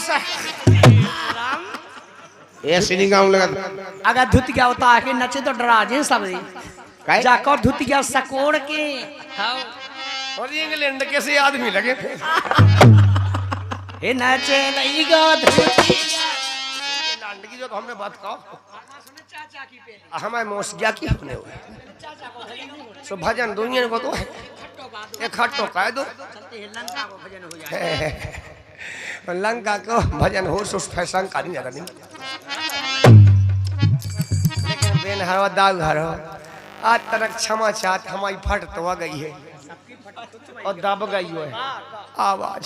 ऐसा ऐसे नहीं गाँव लगा। अगर धुत गया होता है नचे तो डरा जे सब जाकर धुत गया सकोड़ के और इंग्लैंड के से आदमी लगे थे हे नचे लईगा धुती लंड की जो तो हमने बात कहो हमारे मौसिया की होने हुए सो भजन दुनिया को तो है एक खट्टो कह दो लंका को भजन हो सो फैशन का नहीं नहीं लेकिन बेन हरवा दाग हरो आज तक क्षमा चाहत हमारी फट तो आ गई है और दब गई है आवाज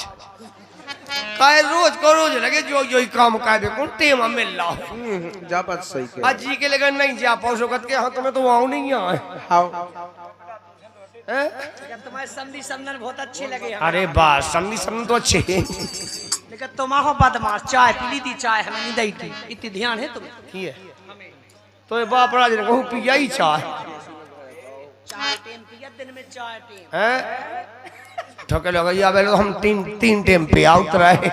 काय रोज को रोज लगे जो जो काम काय बे कौन टेम मिल रहा है जा बात सही के आज जी के लगन नहीं जा पाओ सकत के हां तुम्हें तो आओ नहीं आए आओ हैं तुम्हारे समधी समनन बहुत अच्छे लगे अरे बस समझी समझ तो अच्छे लेकिन तुम्हारा बदमाश चाय पी ली थी चाय हमें नहीं दी थी इतनी ध्यान है तुम्हें की है तो ये बाप राज ने कहूं पिया ही चाय चाय टाइम पिया दिन में चाय टाइम हैं ठोके लगा या बेलो हम तीन टाइम पे आउट रहे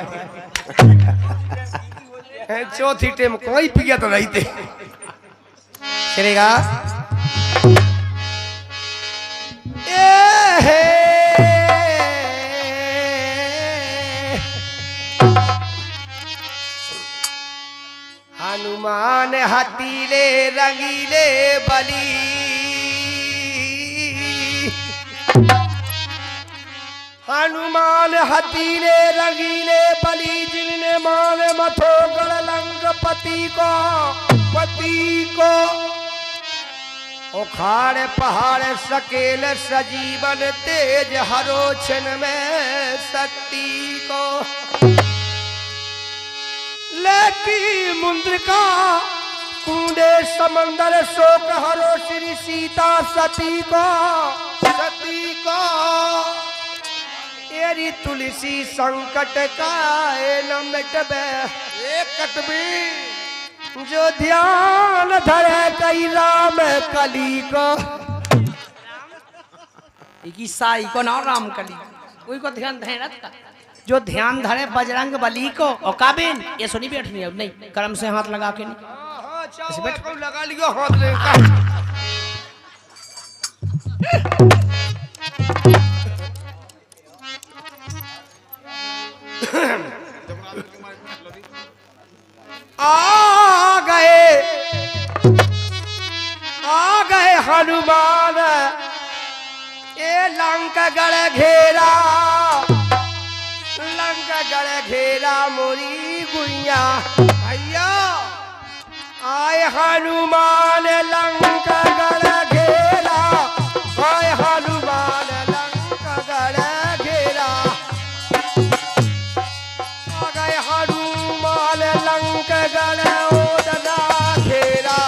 चौथी टाइम कोई पिया तो नहीं थे चलेगा हनुमान हाथीले रंगीले बली हनुमान हाथीले रंगीले बली जिनने माने मथो गलंग पति को उखाड़े पहाड़ सकेल सजीवन तेज हरो क्षण में शक्ति को लेकी मुंद्रिका कूदे समंदर शोक हरो श्री सीता सती को एरी तुलसी संकट का न मिटबे कटबी जो ध्यान धरे कई राम कली को साई को ना राम कली कोई को ध्यान धरे रखता जो ध्यान धरे बजरंग बली को और काबिन ये सुनी बैठनी है नहीं कर्म से हाथ लगा के नहीं लगा लियो हाथ ले आ गए हनुमान ए लंका गढ़ घेरा मोरी गुड़िया भैया आए हनुमान लंका गढ़ घेरा आए हनुमान लंका गढ़ घेरा आ गए हनुमान लंका गढ़ ओदना घेरा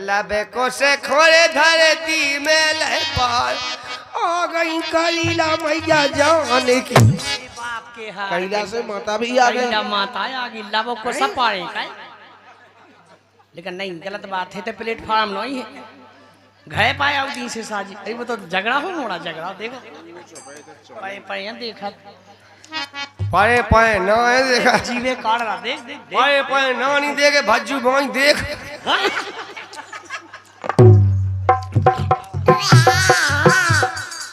लबे को से खोरे धरती में ले पार आ गई कलीला मैया जाने की बाप के हाथ कैला से माता भी आ गई माता आ गई लबो को सब पाए लेकिन नहीं गलत बात है तो प्लेटफॉर्म नहीं है घरे पाए आओ दिन से साजी अरे वो तो झगड़ा हो मोड़ा झगड़ा देखो पाए पाए देखा पाए ना है देखा जीवे काट रहा देख पाए ना नहीं देखे भज्जू भाई देख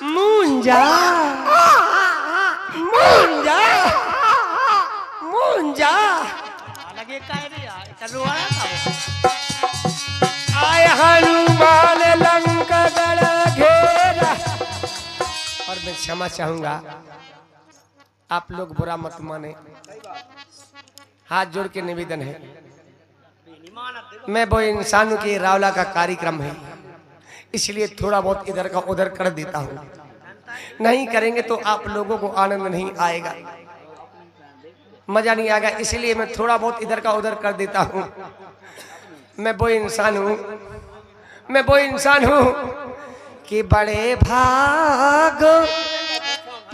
मुंजा लगे काय रे यार चलो आए हनुमान लंका गढ़ घेरा और मैं क्षमा चाहूंगा आप लोग बुरा मत माने हाथ जोड़ के निवेदन है मैं वो इंसानों के रावला का कार्यक्रम है इसलिए थोड़ा बहुत इधर का उधर कर देता हूँ नहीं करेंगे तो आप लोगों को आनंद नहीं आएगा मजा नहीं आएगा, इसलिए मैं थोड़ा बहुत इधर का उधर कर देता हूँ। मैं वो इंसान हूँ कि बड़े भाग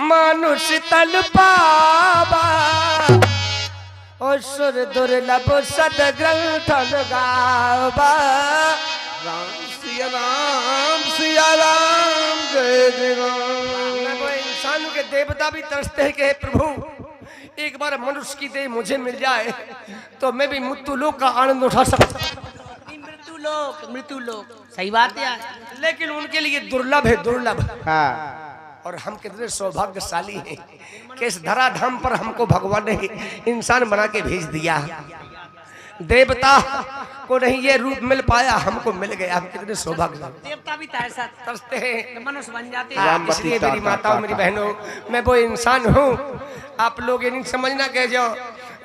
मनुष्य तल पावा और सुर दुर्लभ सदग्रंथ गावा। सिया राम जय जय राम। मैं वो इंसान हूँ के देवता भी तरसते हैं कि हे प्रभु एक बार मनुष्य की देह मुझे मिल जाए तो मैं भी मृत्यु लोक का आनंद उठा सकता। मृत्यु लोक सही बात है, लेकिन उनके लिए दुर्लभ है, दुर्लभ। हाँ। और हम कितने सौभाग्यशाली हैं कि इस धराधाम पर हमको भगवान ने इंसान बना के भेज दिया। देवता को नहीं ये रूप मिल पाया, हमको मिल गया। हम कितने सौभाग्यशाली। देवता भी ऐसा तरसते हैं, मनुष्य बन जाते हाँ, हैं। इसलिए मेरी माताओं मेरी बहनों मैं वो इंसान हूँ। आप लोग ये नहीं समझना कह जाओ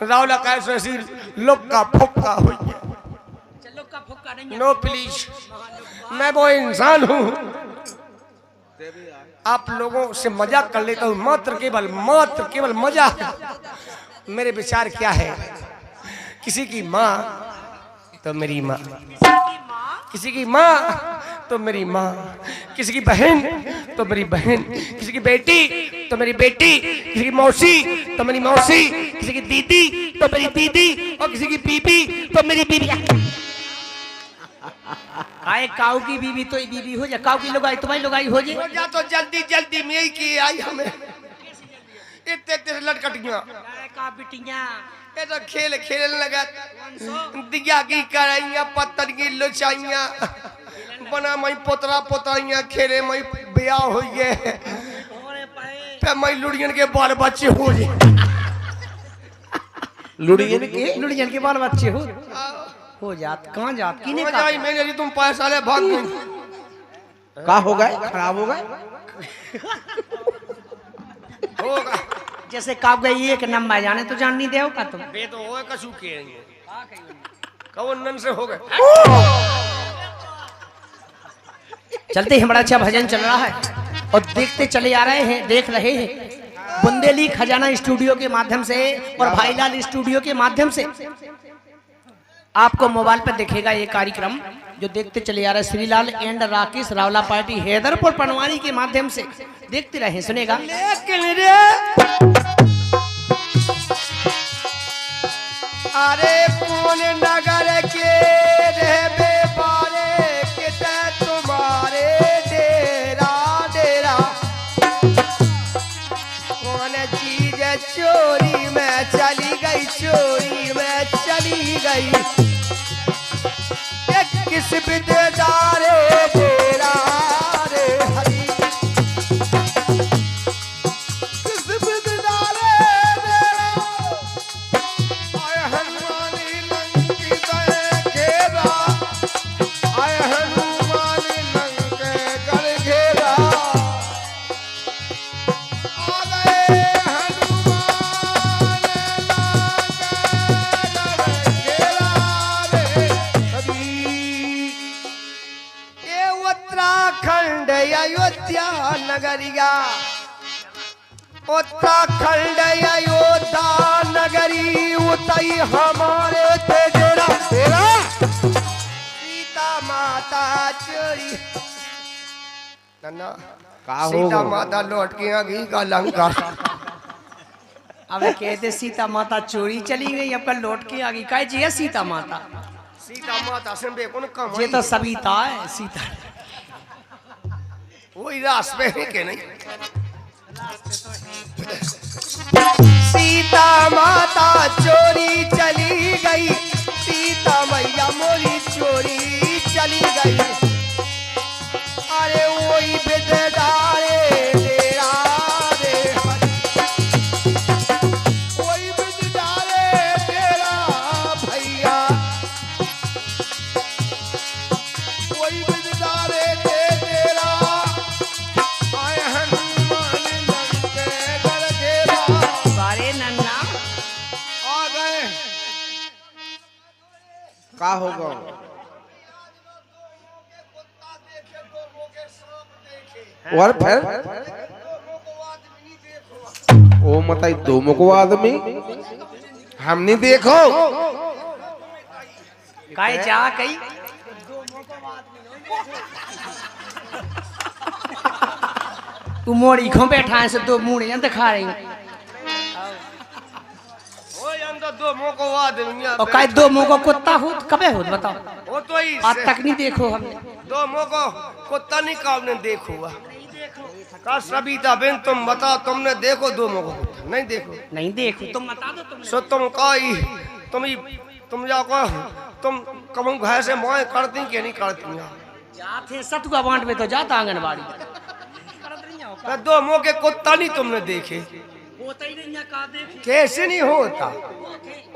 रावला कैसे लोग का फुक्का हो गया। नो प्लीज, मैं वो इंसान हूँ। आप लोगों से मजाक कर लेता हूँ, मात्र केवल मजा। मेरे विचार क्या है, किसी की माँ तो मेरी माँ, किसी की माँ तो मेरी माँ, किसी की बहन तो मेरी बहन, किसी की बेटी तो मेरी बेटी, किसी की मौसी तो मेरी मौसी, किसी की दीदी तो मेरी दीदी और किसी की बीबी तो मेरी बीबी। आए काऊ की बीबी तो बीबी हो जाए, काऊ की लुगाई तुम्हारी लुगाई हो जाए। हो जा तो जल्दी जल्दी में की आई हमें इतने तेरे लटकटियां का बिटिया ये तो खेल खेलने लगा। दिया की कराइया पत्थर की लुचाइया बना मई पोतरा पोताइया खेले मई ब्याह हो गए पे मई लुड़ियन के बाल बच्चे हो गए। लुड़ियन के बाल बच्चे हो जात कहाँ जात किने का मैंने जी तुम पैसा ले भाग गए। का हो गए, खराब हो गए। होगा जैसे काब गई एक नंबर जाने तो जान नहीं दे का तुम बे तो होए कछु के कौन नन से हो गए। चलते ही हमारा अच्छा भजन चल रहा है और देखते चले आ रहे हैं, देख रहे हैं बुंदेली खजाना स्टूडियो के माध्यम से और भाईलाल स्टूडियो के माध्यम से आपको मोबाइल पर दिखेगा ये कार्यक्रम जो देखते चले आ रहे हैं। श्रीलाल एंड राकेश रावला पार्टी हैदरपुर पनवारी के माध्यम से देखते रहे, सुनेगा। लेकिन रे अरे कौन नगर के रहबे बारे किते तुम्हारे डेरा डेरा कौन चीज चोरी में चली गई, चोरी में चली गई। किस विदेदारे डेरा रे हरी, किस विदेदारे डेरा आय हनुमानी लंकी दे घेरा, आय हनुमानी लंके कर घेरा। आ गए हनुमान लंके कर घेरा रे हरी। ये उत्तराखंड अयोध्या नगरिया, उत्तराखंड अयोध्या नगरी उतई हमारे तेरा तेरा सीता माता चोरी नन्ना का सीता होगा? माता लौट के आ गई का लंका। अब कहते सीता माता चोरी चली गई, अब कल लौट के आ गई। काय जी है सीता माता, सीता माता से बेकुन कम ये तो सविता है सीता। वही रास पे है के नहीं। सीता माता चोरी चली गई, सीता मैया मोरी चोरी चली गई। अरे वही बिददारे डेरा रे हरी, वही बिददारे डेरा भैया, वही बिददारे डेरा आए हनुमान लंके कर घेरा। बारे नन्ना आ गए का होगा? और फिर ओ मताई दो मुको आदमी हमने देखो काय जा कई तू मोड़ी खो बैठा है से दो मुंह नहीं दिखा रही दो मुंह को आदमी और काय दो मुंह को कुत्ता हो कबे हो बताओ वो तो ही आज तक नहीं देखो हमने दो मुंह को कुत्ता नहीं काबने देखो हुआ का सबिता बेन तुम बताओ तुमने देखो दो मुंह को कुत्ता नहीं देखो नहीं देखो तुम बता दो तुमने सो तुम काई तुम जाओ तुम कम घर से मोए करती कि नहीं करती जाते सतुआ बांट में तो जाता आंगनबाड़ी दो मुंह के कुत्ता नहीं तुमने देखे होता ही नहीं का देख कैसे नहीं होता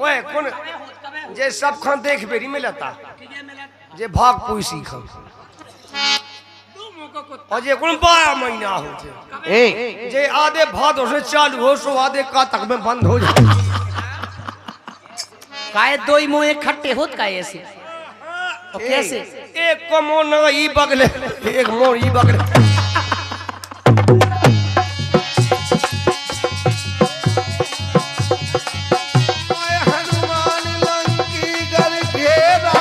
ओए कौन जे सब खान देख बेरी मिलता जे भाग कोई सीखा और जे कौन 12 महीना होते ए जे आधे भादों से चालू हो सो आधे का तक में बंद हो जाए काय दो ही मुंह इकट्ठे होत का ऐसे तो कैसे एक को मोर न ई बगले एक मोर ई बगले हनुमान लंकी गल घेरा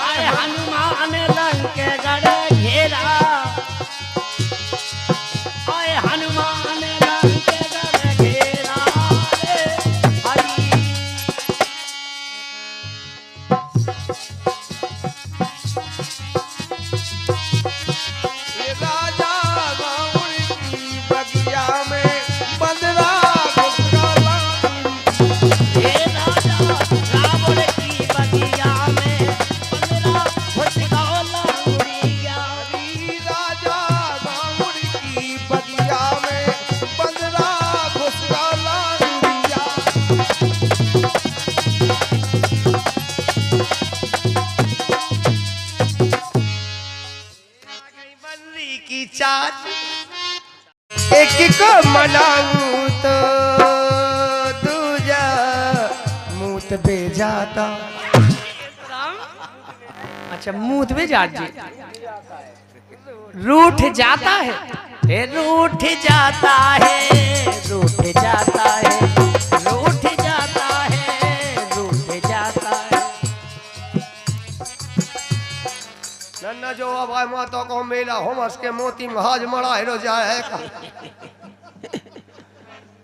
आए हनुमान लंक के गढ़ घेरा आए हनुमान लंक के गढ़ घेरा हरि राजा रावण की बगिया में बंदरा घुसकाला हे राजा रावण की बगिया में बंदरा घुसकाला उड़िया राजा रावण की बगिया में बंदरा घुसकाला बल्ली की चाच एक को मनाऊं तो दूजा मूत बे जाता अच्छा मुंह में जात जी रूठ जाता है हे रूठ जाता है रूठ जाता है रूठ जाता है रूठ जाता है नन्ना जो अब आए माता को मेला होमस के मोती महाज मड़ा हेरो जाए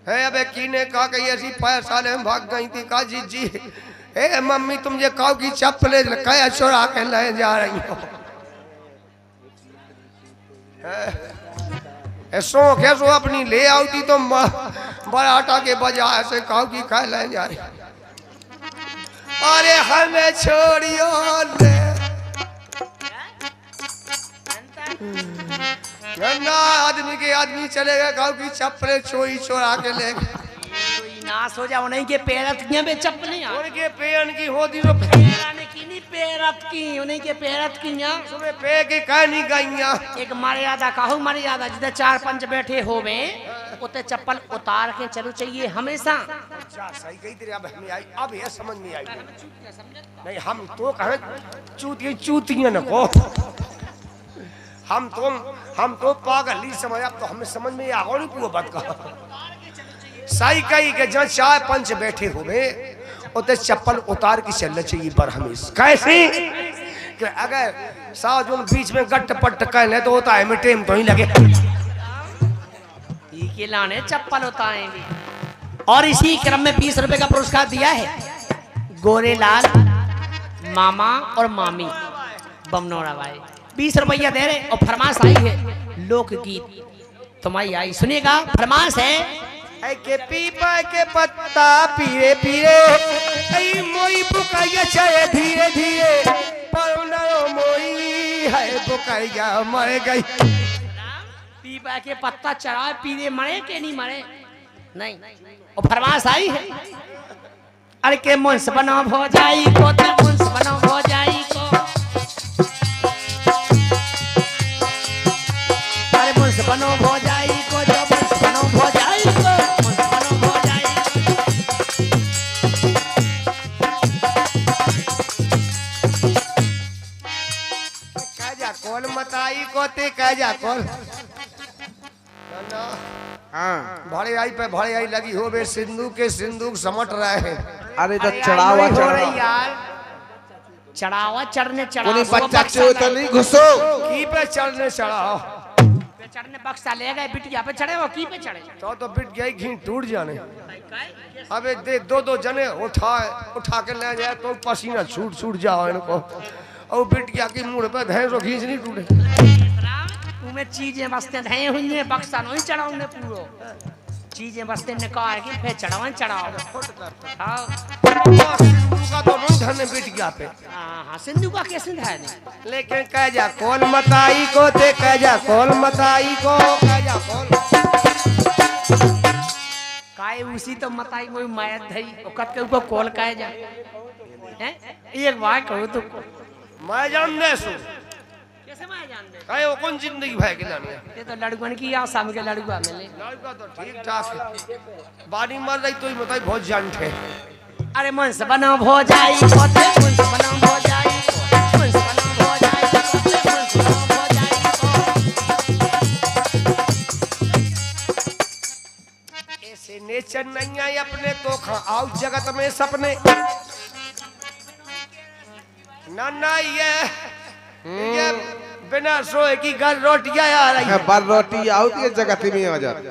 है अबे कीने का कही ऐसी पैसा ले भाग गई थी का जी ए मम्मी तुम ये काऊ की चप्पले कया चुरा के ले जा रही हो ऐसो कैसो अपनी ले आती तो बराटा के बजाय से काऊ की खा ले जा रही अरे हमें छोड़ियो ले गन्ना आदमी के आदमी चले गए गाँव की चप्पले चोरी चोरा के ले गए नाश हो जाओ नहीं के पैरत की बे चप्पलें उनके पेन की होती तो पैराने की नहीं पैरत की उन्हीं के पैरत की सुबह पे के कह नहीं गईया एक मर्यादा कहूँ मर्यादा जिधर 4-5 बैठे हो में उते चप्पल उतार के चलो चाहिए हमेशा अच्छा सही कही तेरे अब हमें आई अब ये समझ में आई नहीं हम तो कहें चूतियां न को हम तो पागल ही समझ अब तो हमें समझ में आ गई पूरा बात का सही कही के जहाँ 4-5 बैठे हुए उते चप्पल उतार के चलना चाहिए पर हमेशा कैसे कि अगर साजुन बीच में गट्ट पट्ट कहने तो होता है में टेम तो ही लगे के लाने चप्पल उतारे भी और इसी क्रम में 20 रुपए का पुरस्कार दिया है गोरेलाल मामा और मामी बमनौरा भाई 20 रुपया दे रहे और फरमाश आई है लोकगीत तुम्हारी आई सुनिएगा फरमाश है के पीपा के पत्ता पीरे पीरे ऐ मोई बुकाया चाहे धीरे धीरे पौना मोई है बुकाया मर गई पीपा के पत्ता चढ़ाए पीरे मरे के नहीं मरे नहीं और फरमाश आई है अरे के मुंस बनो हो जाई को ते मुंस बनो हो जाई को अरे मुंस बनो हो जाई को जो मुंस बनो हो जाई को मुंस बनो हो जाई काजा कौन मताई को ते काजा कौन ना हाँ भाड़े आई पे भाड़े आई लगी हो बे सिंधु के सिंधु समट रहे हैं। अरे तो अरे चढ़ावा आई नहीं हो रही चढ़ावा यार, चढ़ावा चढ़ने कोनी चढ़ावा बच्चा चो तो नहीं घुसो। की पे चढ़ने चढ़ाओ पे चढ़ने बक्सा ले गए, बिटिया पे चढ़े, वो की पे चढ़े। तो बिट गई घी टूट जाने। अबे दे दो जने उठा के ले जाए तो पसीना छूट छूट जाओ इनको। और बिट गया की मुड़ पे धैं तो घींच नहीं टूटे। तुम्हें चीजें बसते धए हुई हैं, बक्सा नहीं चढ़ाऊंगे पूरो, चीजें बसते निकाल के फिर चढ़ावा चढ़ाओ। हाँ सिंधु का तो नहीं धन बिट गया पे। हाँ सिंधु का कैसे है नहीं, लेकिन कह जा कौन मताई को ते कह जा कौन मताई को कह जा कौन काय उसी तो बताई वही माया धई ओकत के ऊपर कॉल काए जा हैं। एक बार कहो तो मैं जान दे सु कैसे मैं जान दे, कहे वो कौन जिंदगी भाई के लाने ये तो लड़कन की आशा में के लड़का मिले। लड़का तो ठीक ठाक है, बाड़ी मर रही तो ही बताई बहुत जान थे। अरे मन से बना हो जाई कोते, मन से बना हो जाई, मन से बना हो जाई कोते, मन से बना हो जाई। ऐसे नेचर नहीं आई अपने तो खा आओ जगत में सपने ना ये बिना सोए की घर रोटियां आ रही है। बार रोटी आती है जगत में आ जाती।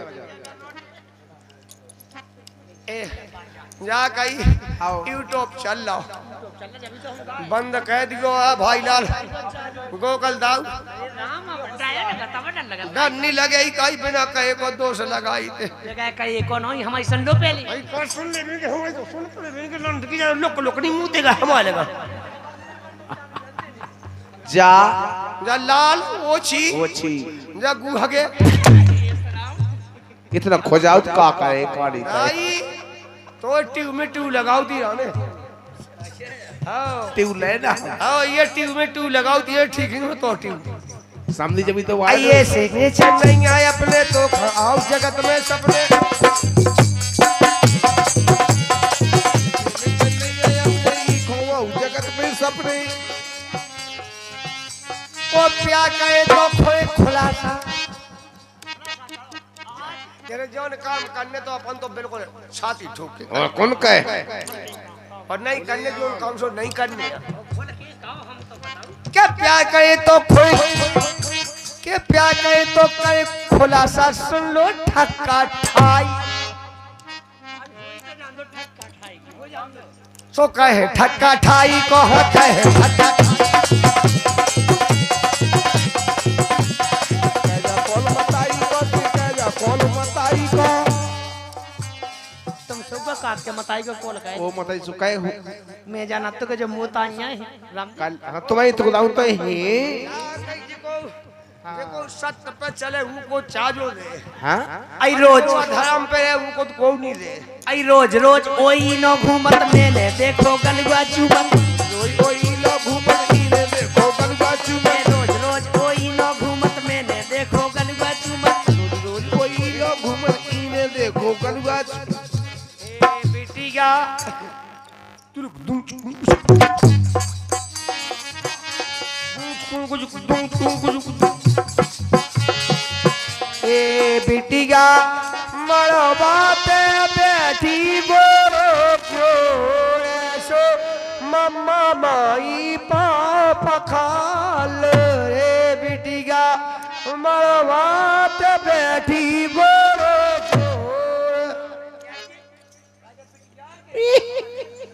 जा कहीं आओ। यूट्यूब चल रहा बंद कह दियो है भाई लाल गोकल दाऊ डर नहीं लगे ही कहीं बिना कहे को दोष लगाई थे। जगह कहीं कौन हो हमारी संडो पहले भाई पर सुन ले मेरे हमारे तो सुन पड़े मेरे लंड की लोक लोक नहीं मुंह देगा हमारे का जा लाल ओछी ओछी जा गुहगे इतना खोजाओ तो का करे काड़ी आई तो ट्यूब में ट्यूब लगाओ दी राने। हाँ ट्यूब लेना हाँ ये ट्यूब में ट्यूब लगाओ दी ठीक है तो ट्यूब सामने जब तो आइए सिग्नेचर नहीं आए अपने तो आओ जगत में सपने जगत में सपने वो प्यार करे तो खोए खुलासा तेरे जौन काम करने तो अपन तो बिल्कुल छाती ठोक के और कौन कहे और नहीं करने जो काम सो नहीं करने क्या प्यार करे तो खोए के प्यार करे तो करे खुलासा सुन लो ठक्का ठाई सो कहे ठक्का ठाई को कहे ठक्का तुम सबका काट के मताई को कॉल करे वो मत सुकाए हो मैं जाना तो के जो मुंह ताइया है राम कल हां तुम्हारी तो दाऊ तो है देखो सत्य पे चले उनको चाजो दे हां आई रोज धर्म पे है उनको तो कोई नहीं दे आई रोज रोज ओई न घूमत मैंने देखो गलवा चुबन कोई लोग घूमत इने देखो गलबा चुमे रोज रोज ओई न घूमत मैंने देखो गलवा चुबन रोज कोई लोग घूमत इने देखो गलबा बेटिया ए बेटिया मरवा पे बैठी गोरो सो मम्मा माई पापा खाल रे बेटिया मरवा पे बैठी गोरो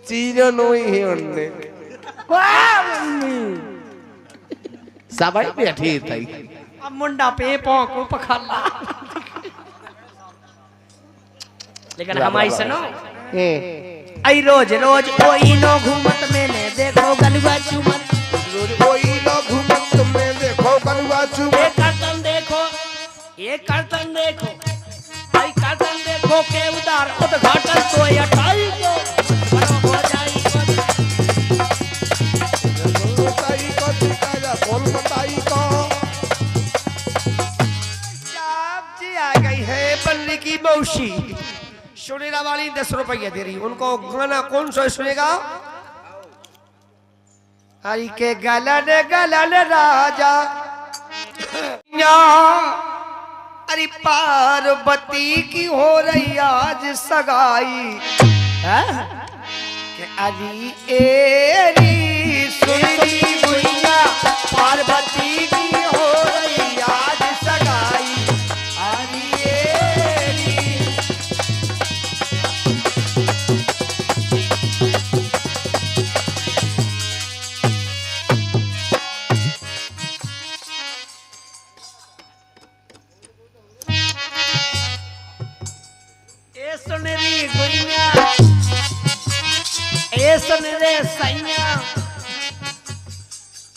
चीनो नोई है उनने सबाई बैठी थई अब मुंडा पे पाँव को पखाला लेकिन हमारी सुनो आई रोज रोज ओई नो घूमत मैंने देखो गलवा चुमत रोज कोई लोग घूमत तुमने देखो गलबा चुमे ये कर्तन देखो ये कर्तन देखो आई कर्तन देखो के उदार उद्घाटन तो ये टाई को बनो हो जाई बताई को चिकाया कौन बताई को आप जी आ गई है बल्ली की मौसी सुनेरा वाली 10 रुपये दे रही उनको गाना कौन सा सुनेगा हरी के गलन गलन राजा अरे पार्वती की हो रही आज सगाई के अजी एरी सुनी गुइया पार्वती की हो रही आज सगाई अजी एरी ए सुनरी गुइया ए सुन रे सैया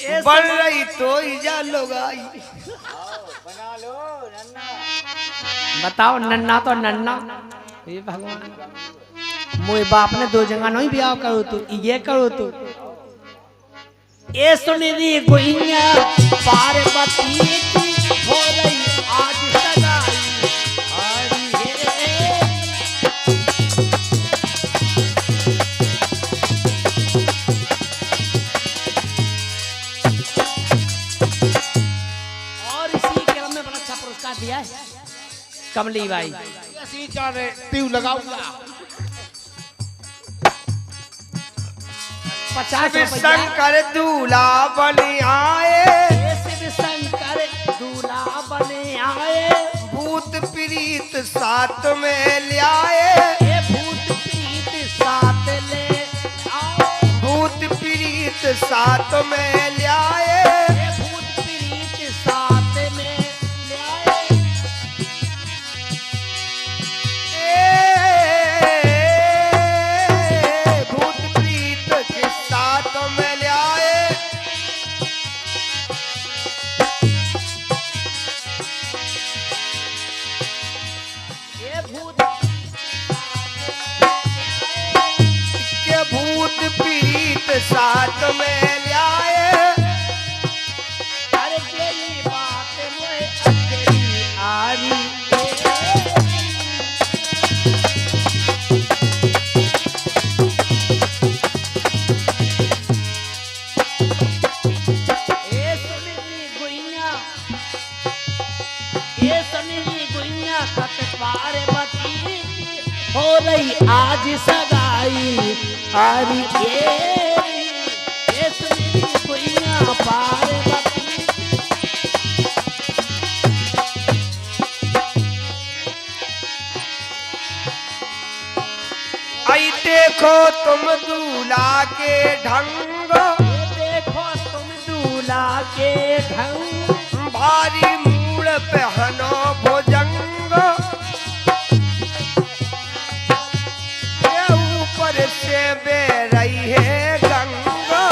ए बढ़ रही तो इजा लोग आई बताओ नन्ना तो नन्ना हे भगवान मोए बाप ने दो जगह नहीं ब्याह करो तू ये करो तू ए सुनरी गुइया पार्वती की हो रही आज सगाई अरे हे और इसी क्रम में बड़ा अच्छा पुरस्कार दिया है कमली बाई ऐसी चारे ट्यूब लगाऊंगा 50 रुपया शंकर दूल्हा बन आए शिव शंकर दूल्हा बने आए भूत प्रीत साथ में ले आए ये भूत प्रीत साथ ले आओ भूत प्रीत साथ में ले आए ये भूत प्रीत साथ में ले आए भूत प्रीत के साथ में ले आए ये भूत के भूत प्रीत साथ में ले आए अरे तेरी बात मोए तेरी आरी ए सुनरी गुइया ये सुनरी गुइया कत पार्वती की हो रही आज सगाई हरी ये सुनरी गुइया पार्वती आई देखो तुम दूल्हा के ढंग ये देखो तुम दूल्हा के ढंग भारी मूड़ पहनो भुजंग ये ऊपर से बह रही है गंगा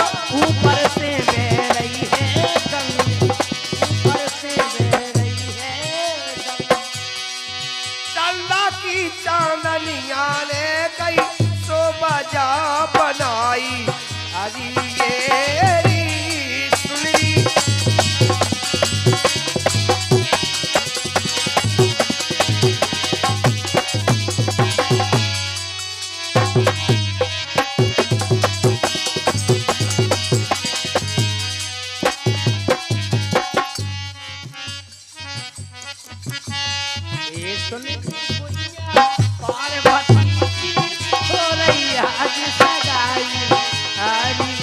ऊपर से बह रही है गंगा ऊपर से बह रही है गंगा चंदा की चांदनिया ने कई शोभा जा बनाई अजी ये री सुनरी ये सुनरी गुइया पार्वती की हो रही आज सगाई हरी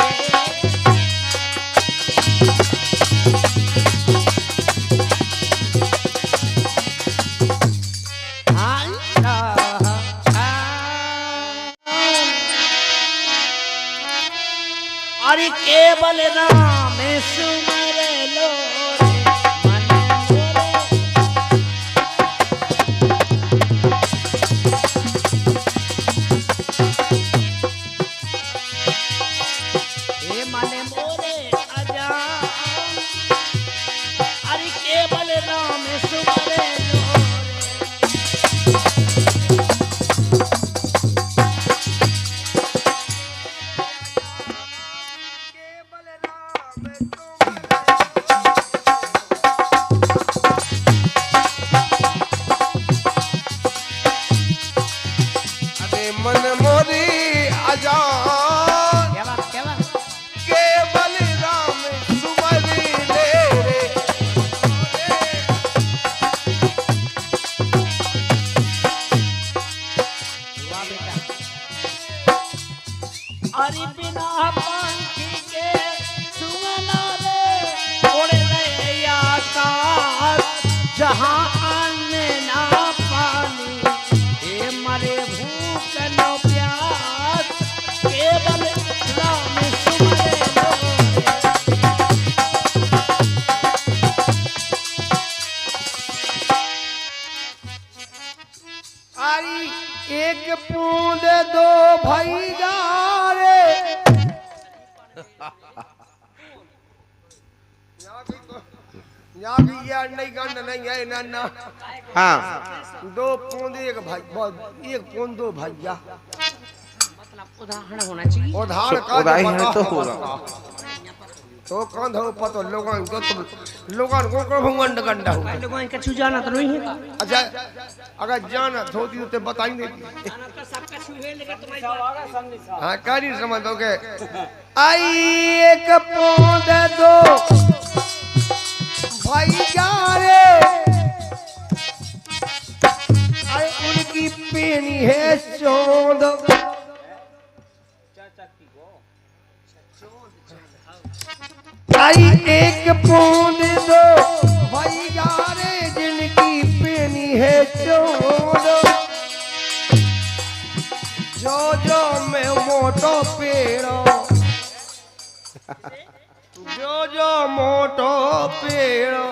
अरे केवल राम सुमर लो रे मन मोरे हे मन मोरे अजा अरे केवल राम सुमर लो रे केवल राम तुम अरे मन मोरी आजान क्या बात केवल पंखी के सुमना रे उड़ गए आकाश जहां अन्न ना पानी हे मरे भूख न प्यास केवल राम सुमरे लोरे। आई एक बूंद दो भैया रे यहाँ भी यार नहीं गंड नहीं है ना ना। हाँ दो बूंद एक भाई एक बूंद दो भैया मतलब उदाहरण होना चाहिए। उधार का उदाहरण जो तो पता होगा। तो कंध हो पतो लोगन को तुम लोगन को भंगंड गंडा हो। लोगों का छू जाना तो नहीं है का? अच्छा अगर जाना होती तो बताएंगे। हाँ क्या नहीं समझोगे। आई एक बूंद दो भैया रे आई उनकी पेनी है चौंद आई एक बूंद दो भैया रे जिनकी पेनी है चौंद जो जो मैं मोटो पेड़ो जो जो मोटो पेड़ो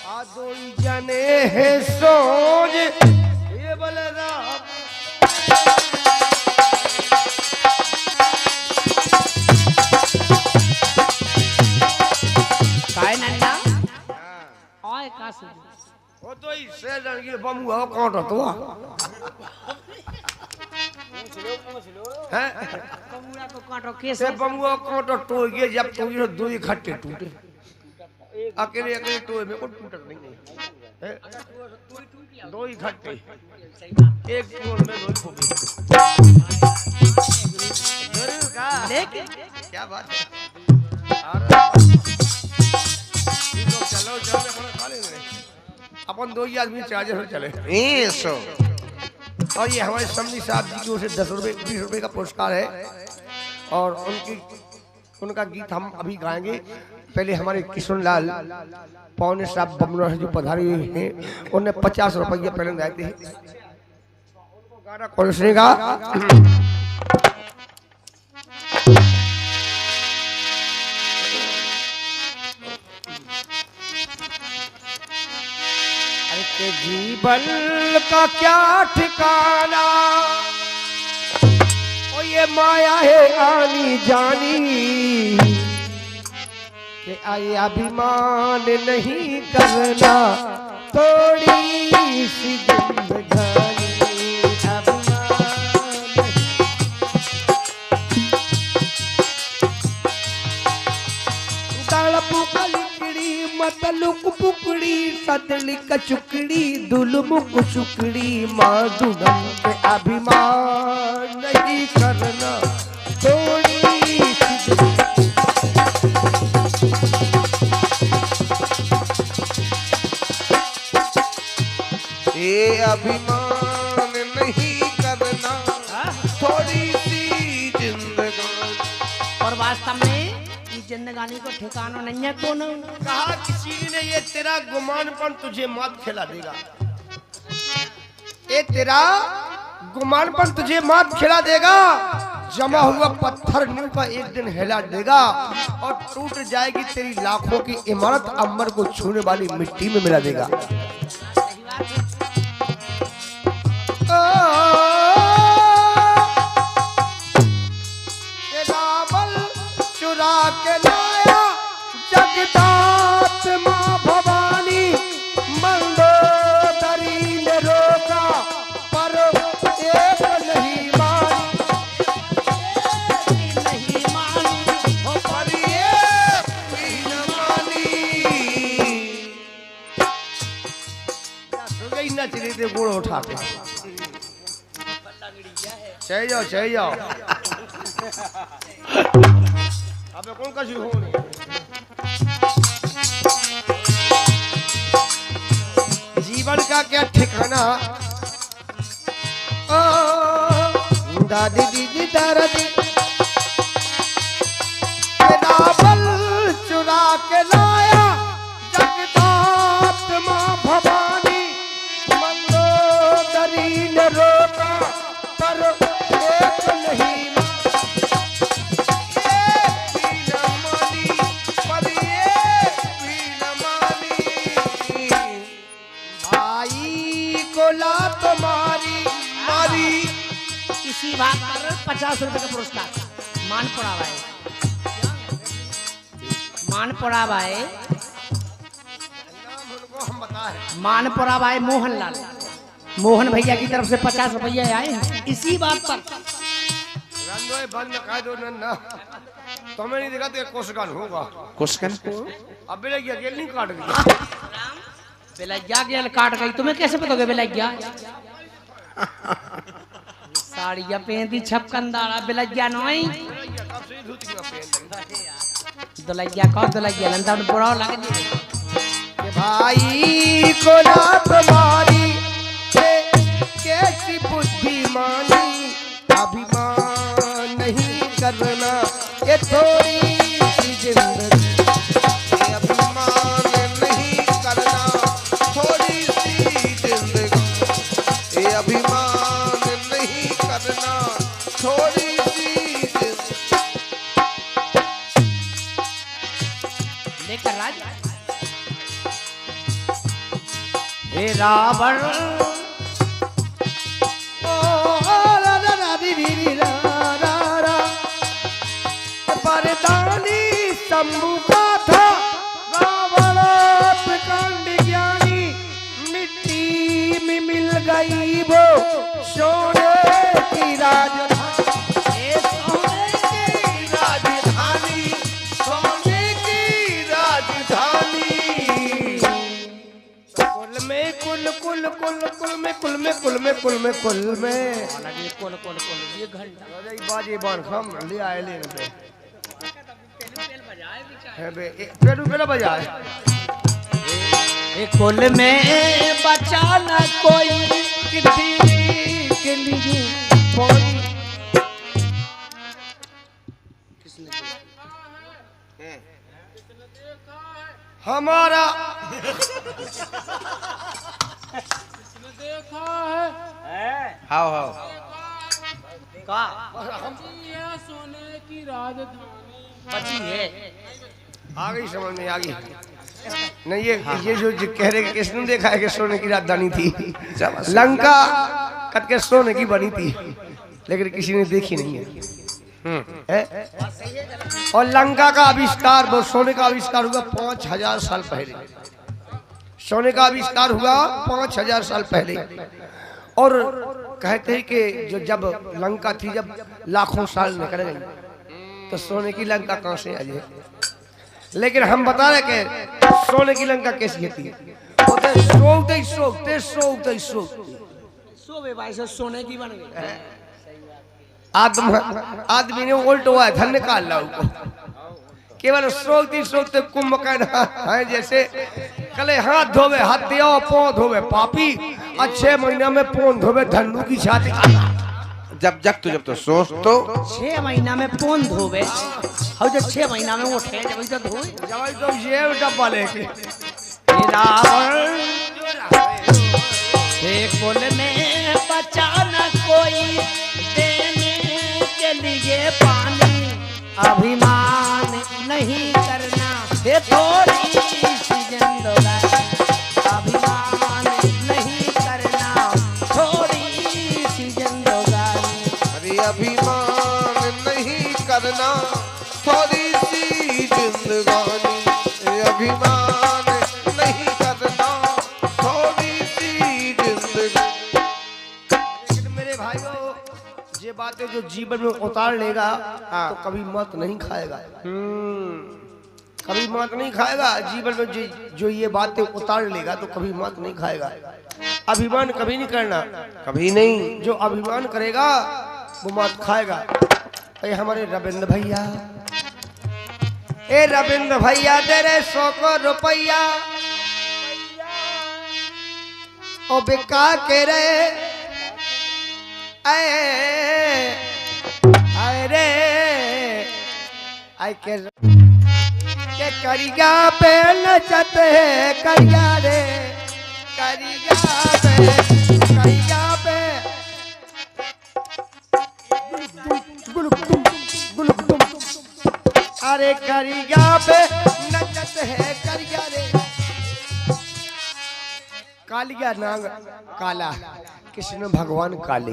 आ दो जने है सोज ये बलराम काय नन्ना ओए का से वो तो इससे लड़की बमू हो कौन तो हैं कमुड़ा को काटो के से बमू कौन तो ये जब तो ये दो इकट्ठे टूटे अकेले अकेले टोए में को टूटत नहीं है दो इकट्ठे एक टोल में दो खोपे जरूर का लेकिन क्या बात है चलो चलो खा लेंगे अपन दो ही आदमी चार्जर से चले सो और ये हमारे समधी साहब जी की ओर से 10 रुपए 20 रुपए का पुरस्कार है और उनका गीत हम अभी गाएंगे। पहले हमारे किशन लाल पौने साहब बमनौर से जो पधारे हैं उन्हें 50 रुपये पहले गाए थे। उनको गाना कौन सुनेगा? अरे जीवन का क्या ठिकाना ओ ये माया है आनी जानी कि आए अभिमान नहीं करना थोड़ी सी जिंदगानी मतलुक पुकड़ी सतली कचुकड़ी दुलमुक सुकड़ी माधुरम के अभिमान नहीं करना थोड़ी ये अभिमान नहीं करना थोड़ी सी जिंदगानी। और वास्तव में जिंदगानी को ठिकाना नहीं है कौन कहा किसी ने ये तेरा गुमानपन तुझे मात खिला देगा। ये तेरा गुमानपन तुझे मात खिला देगा। जमा हुआ पत्थर नींव का एक दिन हिला देगा और टूट जाएगी तेरी लाखों की इमारत अंबर को छूने वाली मिट्टी में मिला देगा। चुरा के लाया जगदात माँ भवानी मंदोदरी ने रोका पर एक नहीं मानी हो पर एक भी न मानी। गई नच रही थे गोड़ उठा के चल जाओ अबे कौन का शुरू होने जीवन का क्या ठिकाना दादी दीदी दादी ₹50 का पुरस्कार मान पड़ा भाई, मान पड़ा भाई, हम बताए मान पड़ा भाई मोहनलाल, मोहन भैया की तरफ से 50 रुपये आए हैं इसी बात पर। रंदोए बंद कर दो ना, तुम्हें नहीं दिखा तो कोसगान होगा। कोसगन अब बेलैया गेल नहीं काट गया, बेलैया गेल काट गई, तुम्हें कैसे पता होगा बेलैया? साड़िया पहनती छपकंदारा, बेलैया नहीं कब से धोती का पहन दुलैया कौन दुलैया नंदा बुरा लगे भाई को ना तुम्हारी कैसी बुद्धिमानी, अभिमान नहीं करना ये थोड़ी सी जिंदगी, ये अभिमान नहीं करना थोड़ी सी जिंदगी, ये अभिमान नहीं करना थोड़ी सी जिंदगी। लेकर राज हे रावण परदानी शंभु का था रावण प्रकांड ज्ञानी, मिट्टी में मिल गई वो सोने की राजधानी, सोने की राजधानी, सोने की राजधानी। कुल में कुल कुल कुल कुल में कुल में कुल में कुल में कुल में कोल कोल कोल ये घंटा अरे बाजी बान खम ले आए ले पे है बे पेरू पेला बजाए कुल में बचाना कोई किसी के लिए पानी हमारा हाउ हाउ का सोने की राजधानी बची है आ गई समझ में आ गई नहीं ये जो कह रहे कि किसने देखा है कि सोने की राजधानी थी, लंका कट के सोने की बनी थी लेकिन किसी ने देखी नहीं है, और लंका का आविष्कार वो सोने का आविष्कार हुआ 5000 साल पहले, सोने का आविष्कार हुआ 5000 साल पहले। और कहते हैं कि जो जब लंका थी जब लाखों साल निकल गई तो सोने की लंका कहां से आई है, लेकिन हम बता रहे कि सोने की लंका कैसी थी, सोवे भाई से सोने की बन गई। आदमी ने उल्ट हुआ है धन निकाल ला उसको, केवल सोचते सोचते कुंभकर्ण है जैसे कले हाथ धोवे हत्या पाँव धोवे पापी, अच्छे महीना में पोन धोवे धन्नू की छाती, जब तो सोच तो 6 महीना में पोन धोवे और जब 6 महीना में उठे जब तो धोए जब तो ये डब्बा लेके कुल में बचाना कोई देने के लिए पानी, अभिमान नहीं करना ये थोड़ी सी जिंदगानी, अभिमान नहीं करना थोड़ी सी जिंदगानी। अरे अभिमान नहीं करना थोड़ी सी जिंदगानी, अभिमान नहीं करना थोड़ी सी जिंदगानी। लेकिन मेरे भाइयों ये बातें जो जीवन में उतार लेगा तो कभी मत नहीं खाएगा, कभी मत नहीं खाएगा जीवन में जो ये बातें उतार लेगा तो कभी मत नहीं खाएगा। अभिमान कभी नहीं करना, कभी नहीं, जो अभिमान करेगा वो मत खाएगा। ये हमारे रविंद्र भैया, ए रविंद्र भैया तेरे 100 रुपया ओ बिका के रे अरे आई के करिया पे नचत है करिया रे करिया पे अरे करिया पे नचत है करिया रे, कालिया नाग काला कृष्ण भगवान काली,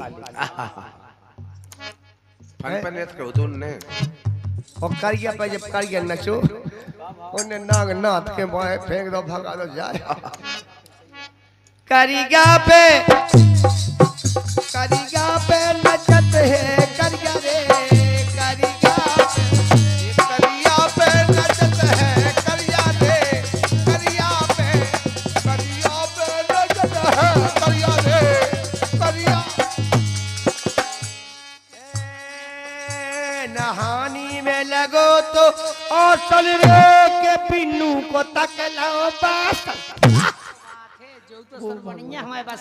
अनपनेत के उधर ने और करिया पे जब करिया नचो उन्हें नाग नाथ के बाएं फेंक दो भगा दो जाए करिया पे नचत है करिया रे करिया पे नचत है करिया रे करिया पे नचत है करिया रे करिया नहानी में लगो तो औसल रे के पिन्नू को तकलो बस वो बढ़िया हमारे पास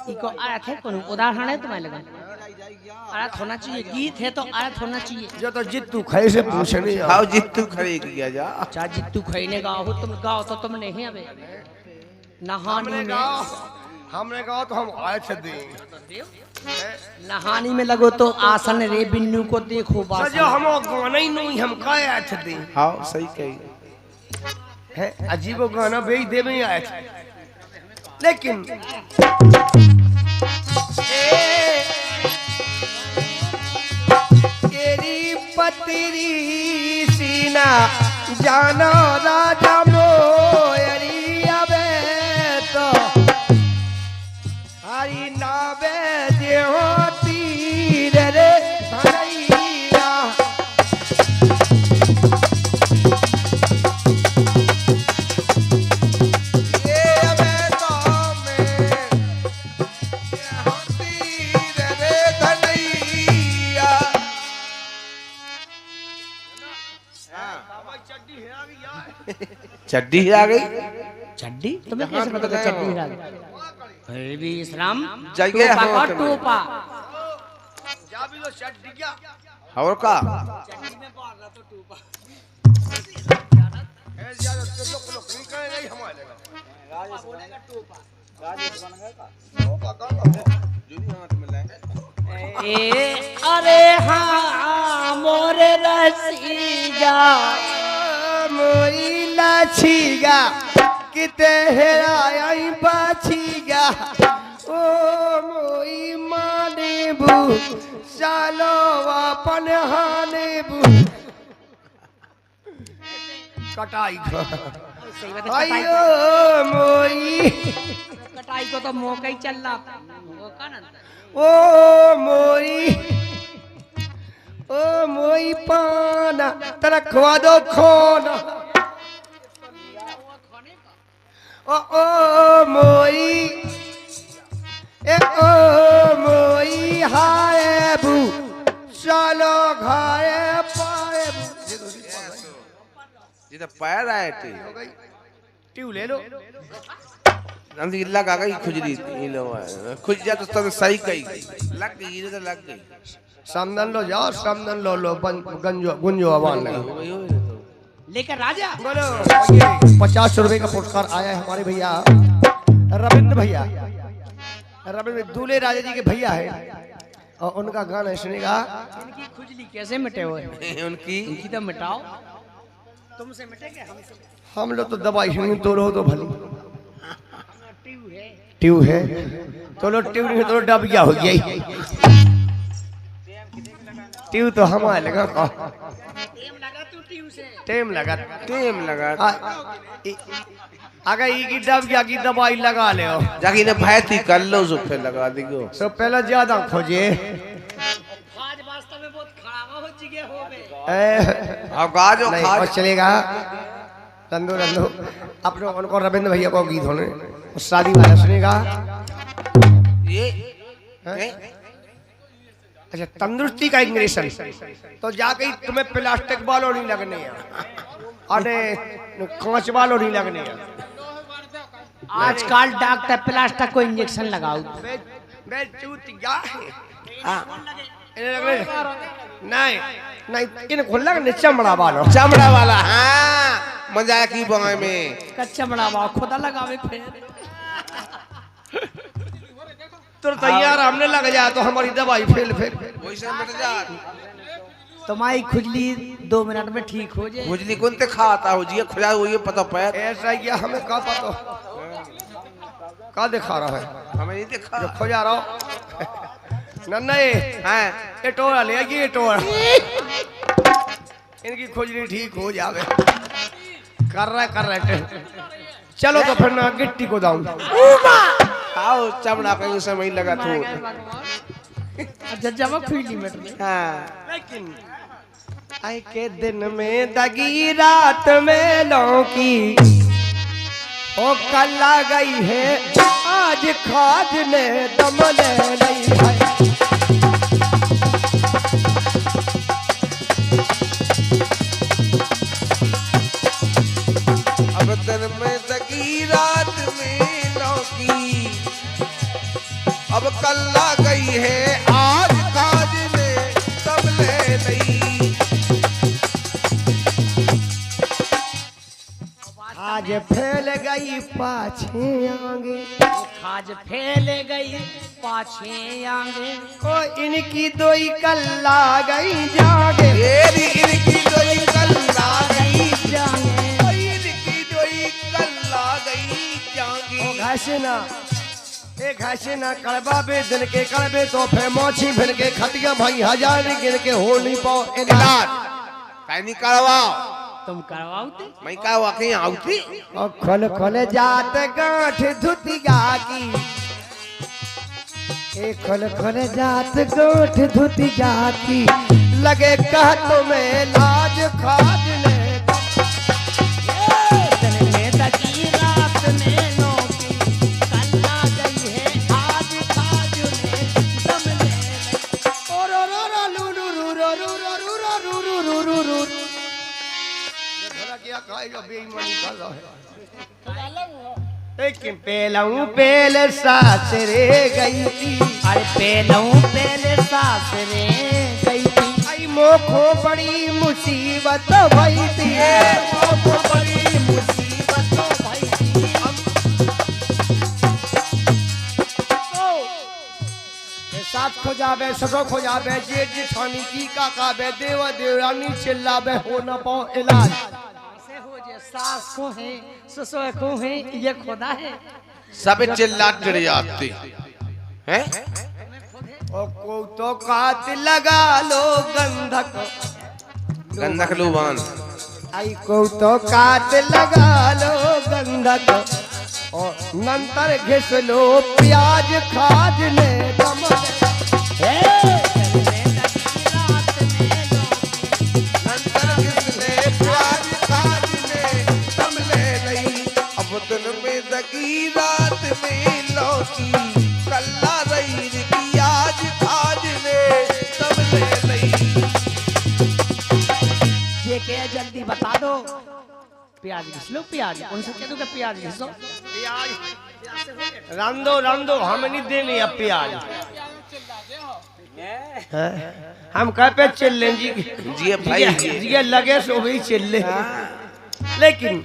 इको अर्थ है कौन उदाहरण है तुम्हारे लगा अर्थ होना चाहिए गीत है तो अर्थ होना चाहिए जो तो जित्तू खाई से पूछे नहीं हाउ जित्तू खड़े किया जा चाहे जित्तू खाईने गाओ तुम गाओ तो तुम नहीं अबे नहानी में हमने कहा तो हम आए थे देंगे नहानी में लगो तो आसन रे बिन्नू को देखो सजो हम गाना ही नहीं हम का आए थे देंगे हाउ सही कही है अजीब गाना बेच दे में आए थे लेकिन तेरी पतरी सीना जाना राजा मोयरी अबे तो हरी नावे देहो तीर रे भैया चड्डी आ गई चड्डी तुम्हें कैसे पता था चड्डी आ गई फिर भी इस्लाम जाइए टोपा हम का तुम्हें। टोपा जा भी तो चड्डी क्या और का चड्डी में बांध रहा तो टोपा है ज्यादा तो लोग निकल नहीं हमारे टोपा बोलेगा टोपा ए अरे हाँ मोरे रसीगा मोई लाछीगा किते हेराई बाछीगा ओ मोई माने बू चालो अपन हाने बू कटाई सही बात है, आयो मोई कटाई को तो मौका ही चल रहा था मौका ना ओ मोई पाना तेरा खवा दो खोना ओ मोई हाय बू चलो घाए पाए ये तो पैर आए थे ट्यू ले लो अंदर लगा गई खुजली खुज जा तो तब सही कही लग गई तो लग गई समदन लो जाओ समदन लो गंजो गुंजो आवाज लगा लेकर राजा बोलो 50 रुपए का पुरस्कार आया है हमारे भैया रविंद्र भैया रविंद्र दूल्हे राजा जी के भैया है और उनका गाना सुनेगा इनकी खुजली कैसे मिटे हुए उनकी इनकी तो मिटाओ तुमसे मिटेंगे हमसे हम लोग तो दवाई नहीं तो लो तो भली ट्यू है ट्यू है तो लो ट्यू नहीं तो डब गया हो गया ट्यू तो हमारे लगा टेम लगा तू ट्यू से टेम लगा टेम लगा अगर ये की डब गया की दवाई लगा ले जाके ने भैती कर लो सो फिर लगा दिगो तो पहले ज्यादा खोजे आज वास्तव में बहुत खराब हो जिगे हो बे अब गाजो नहीं खा और चलेगा रंदो अपने उनको रविंद्र भैया को गीत होने शादी वाला सुनेगा ये अच्छा तंदुरुस्ती का इंग्रेशन तो जाके ही तुम्हें प्लास्टिक बालों नहीं लगने हैं अरे कांच वालों नहीं लगने हैं आजकल डॉक्टर प्लास्टिक को इंजेक्शन लगाओ मैं चूतिया नहीं नहीं इन खुला के चमड़ा वालों चमड़ा वाला हाँ मजा की बंगाई में कच्चा बड़ा बा खुदा लगावे फिर तो तैयार हमने लग जाए तो हमारी दवाई फेल वैसे मिट जा तुम्हारी खुजली 2 मिनट में ठीक हो जाए खुजली कौन ते खाता हो जी खुजा हुई पता पैर ऐसा क्या हमें का पता का दिखा रहा है हमें नहीं देखा जो खोजा रहा हो नन्हे हाँ एटोरा ले आइए एटोरा इनकी खुजली ठीक हो जावे कर रहा चलो तो फिर ना गिट्टी को दाऊं आओ चमड़ा पे उस समय लगा तू जब फील्ड में हाँ लेकिन आई के दिन में दगी रात में लौकी ओ कल आ गई है आज खाद ने दम ले नहीं है अब दिन में दगी रात में लौकी अब कल आ गई है आज काज ने तब ले नहीं आज फैल गई पाछे आगे खाज फैल गई पाछे आगे ओ इनकी दोई कल आ गई जागे येरी इनकी दोई कल आ गई जागे इनकी दोई कल आ गई जागी घासना ए घासना कड़बा बे दिन के कड़बे तो फे मोची फिर के खटिया भाई हजार गिन के हो नहीं पाओ इलाज काई नहीं करवाओ तुम करवाओते मैं का वाकई आउती और खोल खोल जात गांठ धुतिया की ए खोल खोल जात गांठ धुतिया की लगे कह तुम्हें लाज खाज ले दिन में दगी रात में लौकी कल आ गई है आज खाज ने दम ले ओ रो रो रो लू रू रू रो रू रो रू रो रू रू रू रू रू ये भला क्या खाएगा बेईमानी कर रहा है लेकिन पेलऊ पेल सास रे गई थी अरे पहले सास रे गई थी आई मोखो बड़ी मुसीबत भई थी मोखो बड़ी मुसीबत भई थी साथ खो जावे ससो खो जावे जेठ जेठानी की काका बे देव देवरानी चिल्लावे हो न पाओ इलाज ऐसे हो जे सास को है ससुर को है ये खुदा है सब चिल्ला चिड़ जाते हैं ओ को तो कात लगा लो गंधक गंधक लुबान आई को तो कात लगा लो गंधक और नंतर घिस लो प्याज खाज ने दम नंतर किसने प्याज काज ने दम ले लई अब दिन में दगी रात में लौकी कल्ला रही की आज काज ने दम ले लई ये क्या जल्दी बता दो प्याज घिस लो प्याज उनसे कह दो कि प्याज घिसो प्याज रांदो हम नहीं देनी अब प्याज हम कह पे चिल लें जी जी भाई जी लगे सो भी चिल ले लेकिन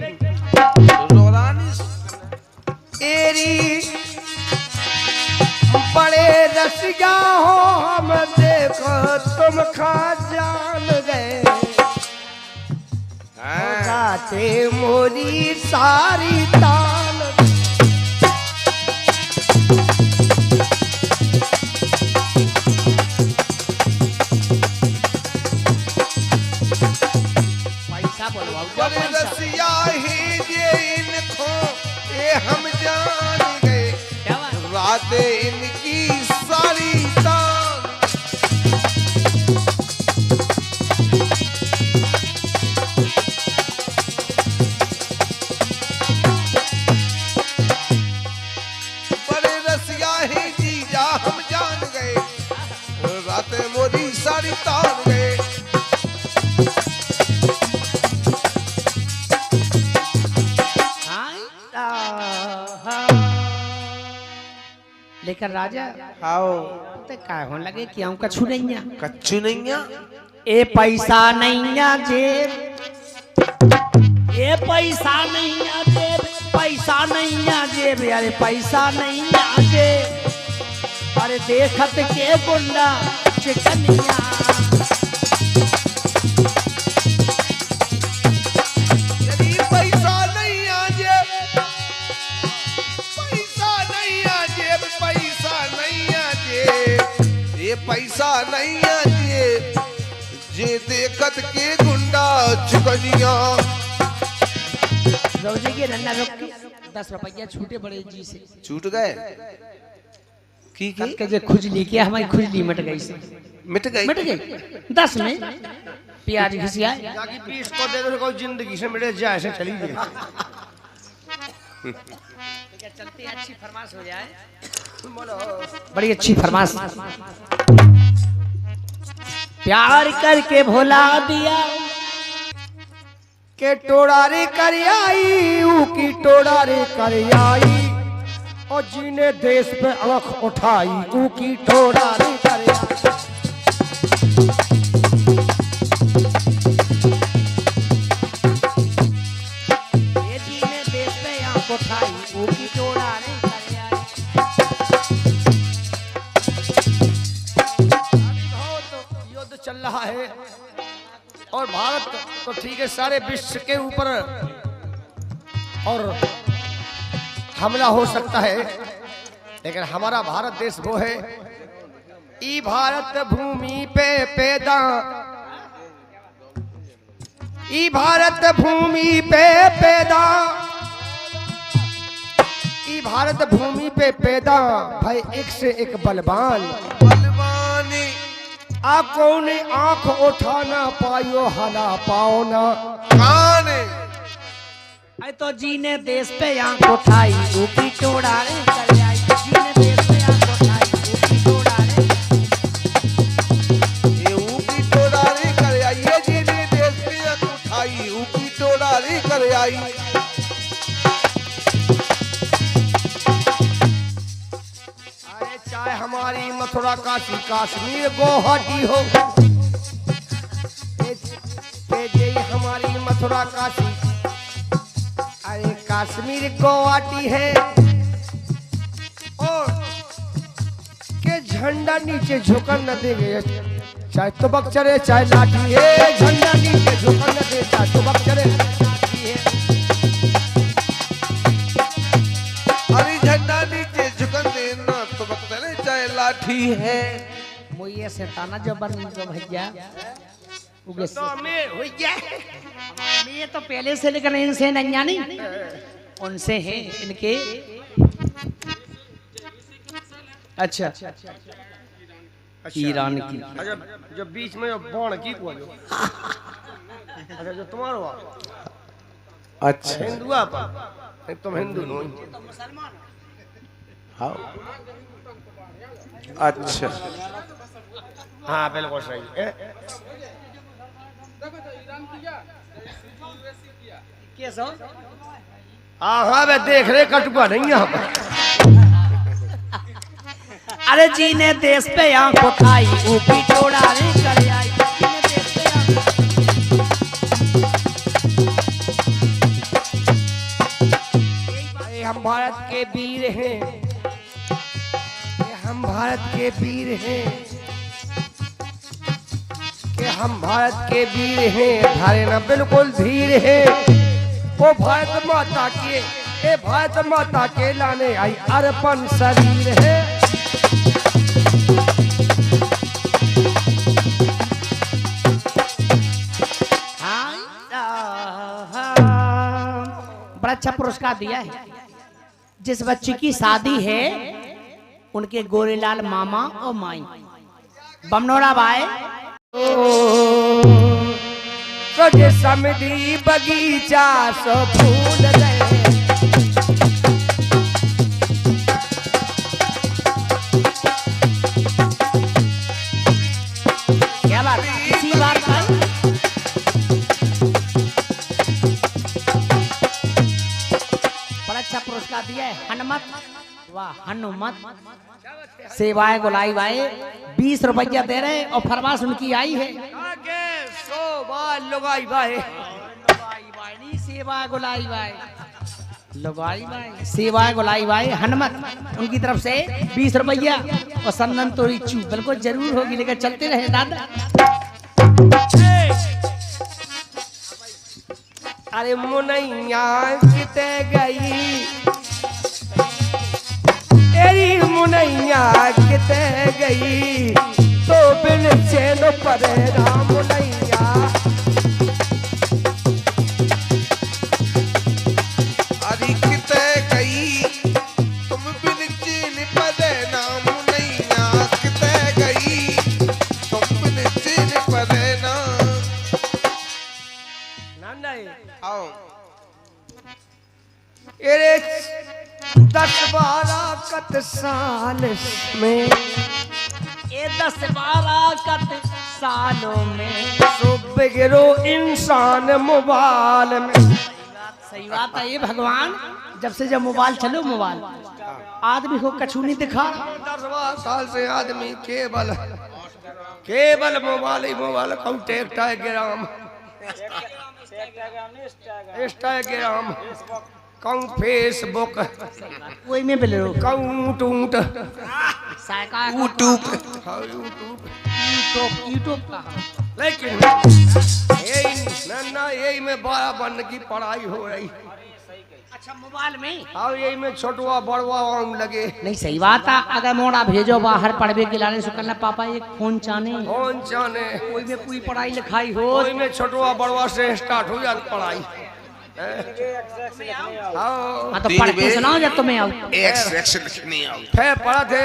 एरी बड़े रसिया हो हम देखो तुम खा जान गए गाते मोरी सारी तान पैसा बोलवाओ बड़े रसिया ही जे इनको ये हम जान गए क्या बात रातें इनकी सारी तान बड़े रसिया ही जीजा हम जान गए रातें मोरी सारी तान गए लेकिन राजा आओ ते काय होने लगे कि हम कछु नहीं है कच्चू नहीं है ए पैसा नहीं है जेब ए पैसा नहीं है जेब पैसा नहीं है जेब अरे पैसा नहीं है जेब अरे देखत के गुंडा चिकनिया यदि पैसा नहीं आ जेब पैसा नहीं आ जेब पैसा नहीं आ जेब ये कनिया रोजी के नन्ना लोग 10 रुपया छूटे बड़े जी से छूट गए की के जे खुजली के हमारी खुजली मिट गई से मिट गई 10 में प्याज घिसिया जाके 20 को दे दो, कोई जिंदगी से मिटे जाए से चली गई। चलते अच्छी फरमाश हो जाए, बड़ी अच्छी फरमाश। प्यार करके भुला दिया के टोड़ारी कर आई ऊ की टोड़ारी कर आई, और जीने देश पे आंख उठाई ऊ की टोड़ारी कर आई। ये जीने देश पे आंख उठाई ऊ की टोड़ारी कर आई। युद्ध चल रहा है और भारत तो ठीक है सारे विश्व के ऊपर और हमला हो सकता है, लेकिन हमारा भारत देश वो है, ई भारत भूमि पे पैदा, ई भारत भूमि पे पैदा, ई भारत भूमि पे पैदा भाई एक से एक बलवान बलवानी आ कौन आंख उठा ना पायो हला पाओ ना काने आई तो जीने देश पे आंख उठाई ऊपी टोड़ारे कर आई। जीने देश पे आंख उठाई ऊपी टोड़ारे ये ऊपी टोडारी कर आई, ये जीने देश पे आंख उठाई ऊपी टोडारी कर आई। अरे चाहे हमारी मथुरा काशी कश्मीर गुवाहाटी हो, ये हमारी मथुरा काशी अरे कश्मीर गुवाहाटी है, और के झंडा नीचे झुकन न देंगे, चाहे तुबक चले चाहे लाठी है, झंडा नीचे झुकन न दे, चाहे तुबक चले लाठी है। अरे झंडा नीचे झुकन देना तो बकले चाहे लाठी है। मुझे शैताना जो बन जो भैया उगे तो मैं हो गया मैं तो पहले से लेकर इनसे नैया नहीं उनसे हैं इनके। अच्छा ईरान की अच्छा जो बीच में जो बाण की को जो अच्छा जो तुम्हारा हुआ अच्छा हिंदू आप तुम हिंदू नहीं हाँ अच्छा हाँ बिल्कुल सही है। हाँ हाँ मैं देख रहे कटुआ नहीं यहाँ पर। अरे जीने देश पे आंख उठाई ऊपी टोड़ारे कर आई। जीने देश पे ये हम भारत के वीर हैं, ये हम भारत के वीर हैं, कि हम भारत के वीर हैं, धारे ना बिल्कुल धीर है, वो भारत माता के ये भारत माता के लाने आई अर्पण शरीर है। बड़ा अच्छा पुरस्कार दिया है। जिस बच्ची की शादी है उनके गोरेलाल मामा और माई बमनोड़ा बाई तुझे समधी बगीचा सो फूल दे, क्या बात इसी बात पर बड़ा अच्छा पुरस्कार दिया है। हनुमत वाह हनुमत सेवाएं गुलाई भाई 20 रुपया दे रहे और फरमाश उनकी आई है। आगे सो बाल लगाई बाए सेवा गुलाई भाई लगाई भाई सेवा गुलाई भाई हनुमत उनकी तरफ से 20 रुपया और संदन तो इच्छू बिल्कुल जरूर होगी, लेकर चलते रहे दादा। अरे मुनैया किते गई तेरी मुनैया किते गई, तो बिन चैन पर राम मुनैया आओ अरे 10-12 कत साल में ये 10-12 कत सालों में सुबह गिरो इंसान मोबाइल में। सही बात है ये भगवान। जब से जब मोबाइल चलो मोबाइल आदमी को कछु नहीं दिखा। 10 साल से आदमी केवल मोबाइल ही मोबाइल इंस्टाग्राम कहूँ फेसबुक वही में बिल रो कहूँ टूट यूट्यूब यूट्यूब का। लेकिन यही में बड़ा बन की पढ़ाई हो रही। अच्छा मोबाइल में और यही में छोटवा बड़वा आम लगे। नहीं सही बात है। अगर मोड़ा भेजो बाहर पढ़वे के लाने से करना पापा एक फोन चाने कौन जाने कोई में कोई पढ़ाई लिखाई हो वही में छोटवा बड़वा से स्टार्ट हो जाती पढ़ाई। हाँ तो पढ़ के सुनाओ जब तुम्हें आओ। फिर पढ़ा थे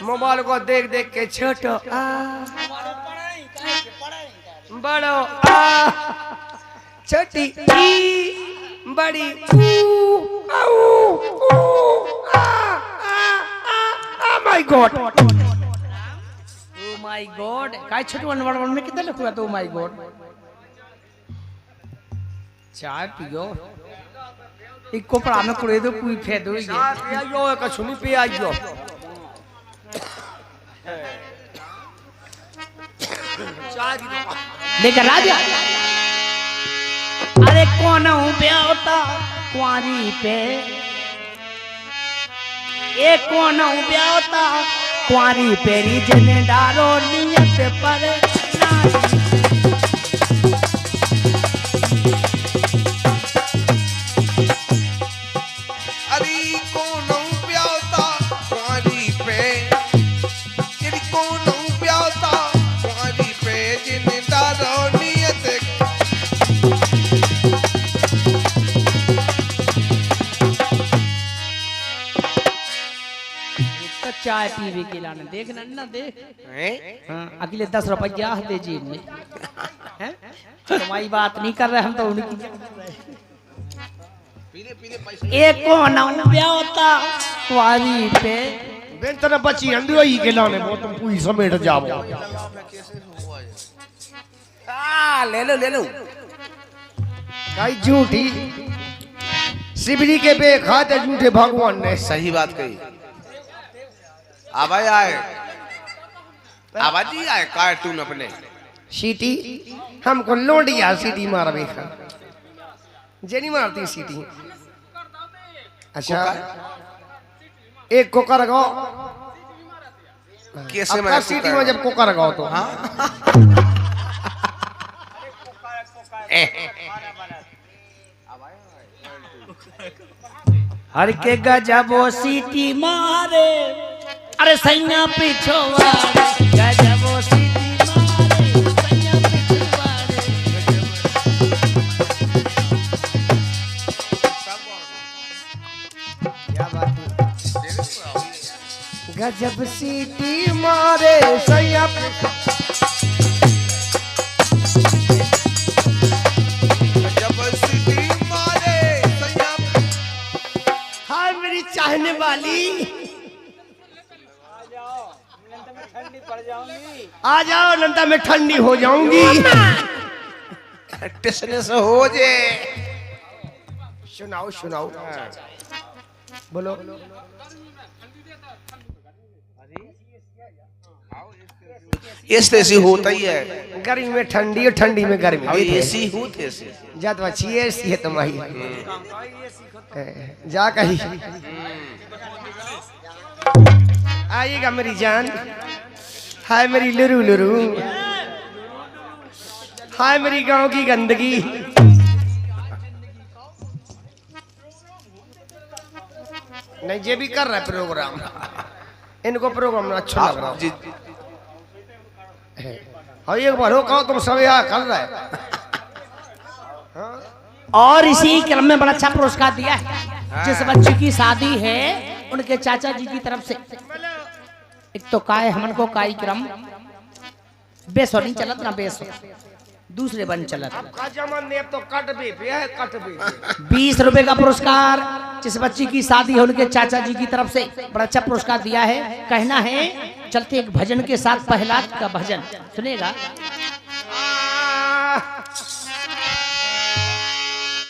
मोबाइल को देख देख के छोटो बड़ो छोटी बड़ी my God oh my God काय छोटवन बड़वन में कितना लिखा तो माय गॉड। चाय पियो एक कोपड़ा में कुड़े दो कोई फेदो ये आयो एक सुनी पे आयो चाय की दो लेकर राजा। अरे कौन हूँ ब्याहता कुंवारी पे एक कौन हूँ ब्याहता कुंवारी पेरी जने डालो नियत पर नारी। अरे कौन प्याता कुंवारी पे तेरी कौन प्याता कुंवारी पे जिंदारो नियत। तो चाय पीवे के लाने देख ना देख हाँ, अगले 10 रुपया दे जेब में हैं? तुम्हारी बात नहीं कर रहे हम तो उनकी एक कौन ब्याहता कुंवारी पे बेंतर बची अंदर ही के लाने वो तुम पूरी समेट जाओ। ले लो कई झूठी शिवजी के पे खाते झूठे भगवान ने। सही बात कही। आवाज आए आवाज ही आए कार्टून अपने सीटी हमको लोडिया सीटी मार बेखा जेनी मारती सीटी। अच्छा एक कोकर गाओ कैसे मैं सीटी में जब कोकर गाओ तो हाँ हर के गजबो सीटी मारे अरे सैया पीछो गजबो सीटी मारे सैया पीछो क्या बात है। गजब सीटी मारे सैया जब सीटी मारे सैया। हाय मेरी चाहने वाली आ जाओ नंदा में ठंडी हो जाऊंगी। टेस्ने से हो जे सुनाओ सुनाओ बोलो। ऐसे ऐसी होता ही है। गर्मी में ठंडी और ठंडी में गर्मी। अब ऐसी होते ऐसे जात अच्छी ऐसी है तुम्हारी जा कही आइएगा मेरी जान। हाय मेरी लुरु लुरु हाय मेरी गांव की गंदगी। नहीं ये भी कर रहा है प्रोग्राम। इनको प्रोग्राम अच्छा लग रहा है। और एक बार हो कहो तुम सब यहाँ कर रहे हैं। और इसी क्रम में बड़ा अच्छा पुरस्कार दिया है। जिस बच्ची की शादी है उनके चाचा जी की तरफ से एक तो काय हमन को काई क्रम बेसो नहीं चलत ना बेसो दूसरे बन चला था। अब खजमन ने तो कट भी है कट भी 20 रुपए का पुरस्कार जिस बच्ची की शादी है उनके चाचा जी की तरफ से बड़ा अच्छा पुरस्कार दिया है। कहना है चलते एक भजन के साथ, प्रहलाद का भजन सुनेगा।